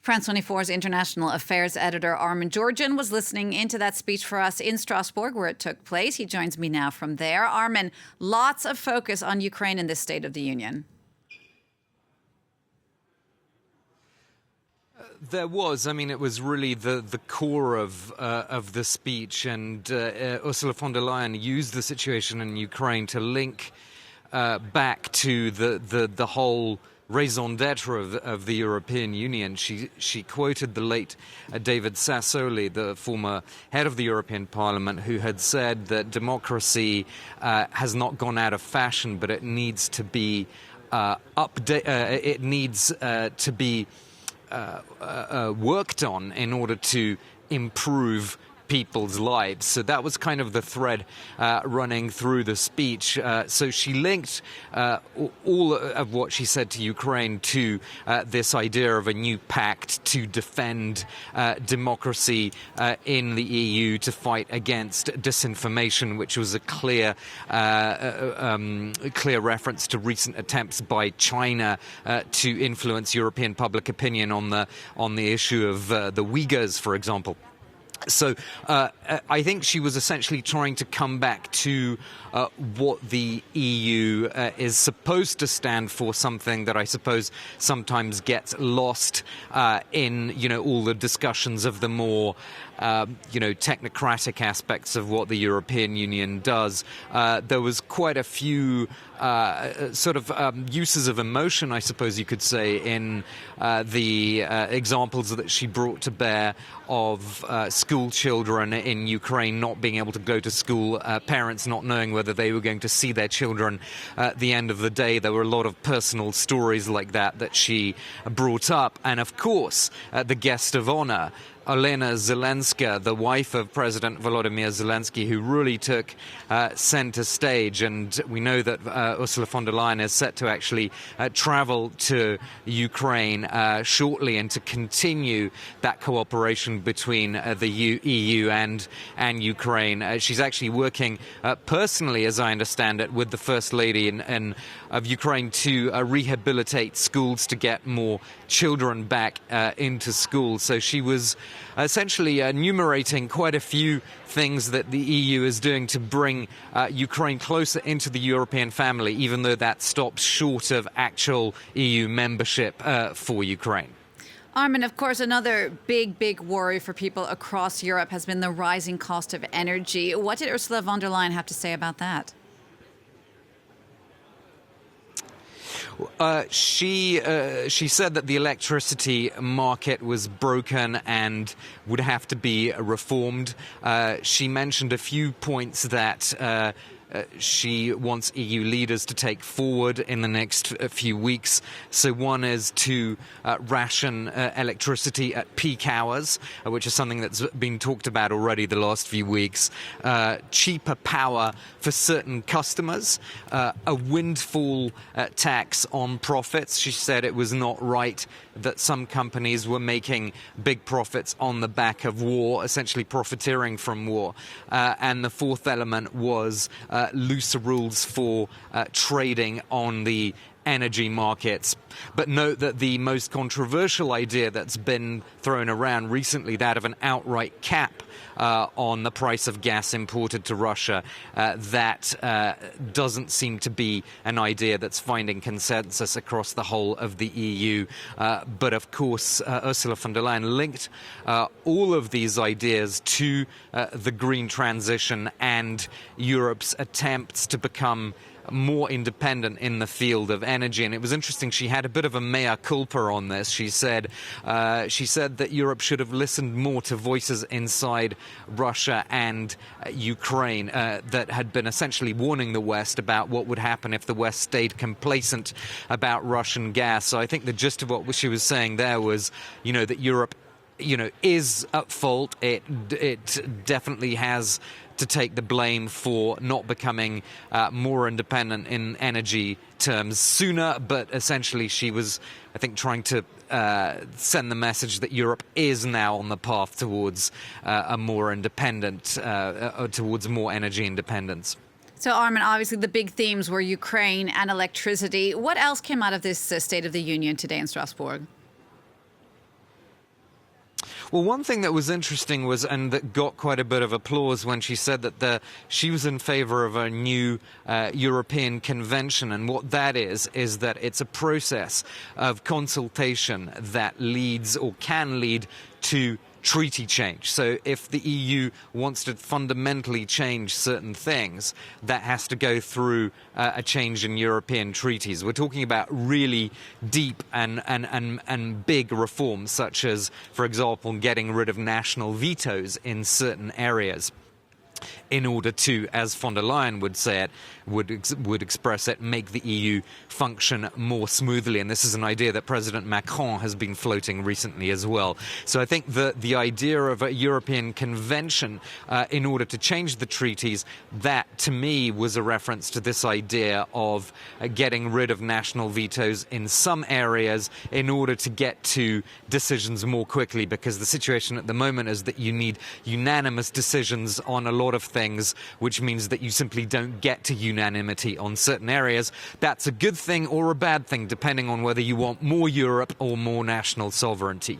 France 24's international affairs editor Armen Georgian was listening into that speech for us in Strasbourg, where it took place. He joins me now from there. Armen, lots of focus on Ukraine in this State of the Union. There was. I mean, it was really the core of the speech, and Ursula von der Leyen used the situation in Ukraine to link back to the whole raison d'etre of the European Union. She quoted the late David Sassoli, the former head of the European Parliament, who had said that democracy has not gone out of fashion, but it needs to be worked on in order to improve people's lives. So that was kind of the thread running through the speech. So she linked all of what she said to Ukraine to this idea of a new pact to defend democracy in the EU, to fight against disinformation, which was a clear reference to recent attempts by China to influence European public opinion on the issue of the Uyghurs, for example. So I think she was essentially trying to come back to what the EU is supposed to stand for, something that I suppose sometimes gets lost in, all the discussions of the more, technocratic aspects of what the European Union does. There was quite a few uses of emotion, I suppose you could say, in the examples that she brought to bear of school children in Ukraine not being able to go to school, parents not knowing whether they were going to see their children at the end of the day. There were a lot of personal stories like that she brought up. And of course, the guest of honor, Olena Zelenska, the wife of President Volodymyr Zelensky, who really took center stage. And we know that Ursula von der Leyen is set to actually travel to Ukraine shortly, and to continue that cooperation between the EU and Ukraine. She's actually working personally, as I understand it, with the First Lady of Ukraine to rehabilitate schools, to get more children back into school. So she was essentially enumerating quite a few things that the EU is doing to bring Ukraine closer into the European family, even though that stops short of actual EU membership for Ukraine. Armen, of course, another big worry for people across Europe has been the rising cost of energy. What did Ursula von der Leyen have to say about that? She said that the electricity market was broken and would have to be reformed. She mentioned a few points that she wants EU leaders to take forward in the next few weeks. So one is to ration electricity at peak hours, which is something that's been talked about already the last few weeks. Cheaper power for certain customers. A windfall tax on profits. She said it was not right that some companies were making big profits on the back of war, essentially profiteering from war. And the fourth element was looser rules for trading on the energy markets. But note that the most controversial idea that's been thrown around recently, that of an outright cap on the price of gas imported to Russia, that doesn't seem to be an idea that's finding consensus across the whole of the EU. But of course, Ursula von der Leyen linked all of these ideas to the green transition and Europe's attempts to become more independent in the field of energy. And it was interesting, she had a bit of a mea culpa on this. She said that Europe should have listened more to voices inside Russia and Ukraine that had been essentially warning the West about what would happen if the West stayed complacent about Russian gas. So I think the gist of what she was saying there was, that Europe, is at fault. It definitely has to take the blame for not becoming more independent in energy terms sooner. But essentially she was, I think, trying to send the message that Europe is now on the path towards a more independent, towards more energy independence. So, Armen, obviously the big themes were Ukraine and electricity. What else came out of this State of the Union today in Strasbourg? Well, one thing that was interesting was, and that got quite a bit of applause when she said that she was in favor of a new European convention. And what that is that it's a process of consultation that leads or can lead to treaty change. So if the EU wants to fundamentally change certain things, that has to go through a change in European treaties. We're talking about really deep and big reforms, such as, for example, getting rid of national vetoes in certain areas, in order to, as von der Leyen would say it, would express it, make the EU function more smoothly. And this is an idea that President Macron has been floating recently as well. So I think the idea of a European convention in order to change the treaties, that to me was a reference to this idea of getting rid of national vetoes in some areas in order to get to decisions more quickly, because the situation at the moment is that you need unanimous decisions on a lot of things, which means that you simply don't get to unanimity on certain areas. That's a good thing or a bad thing, depending on whether you want more Europe or more national sovereignty.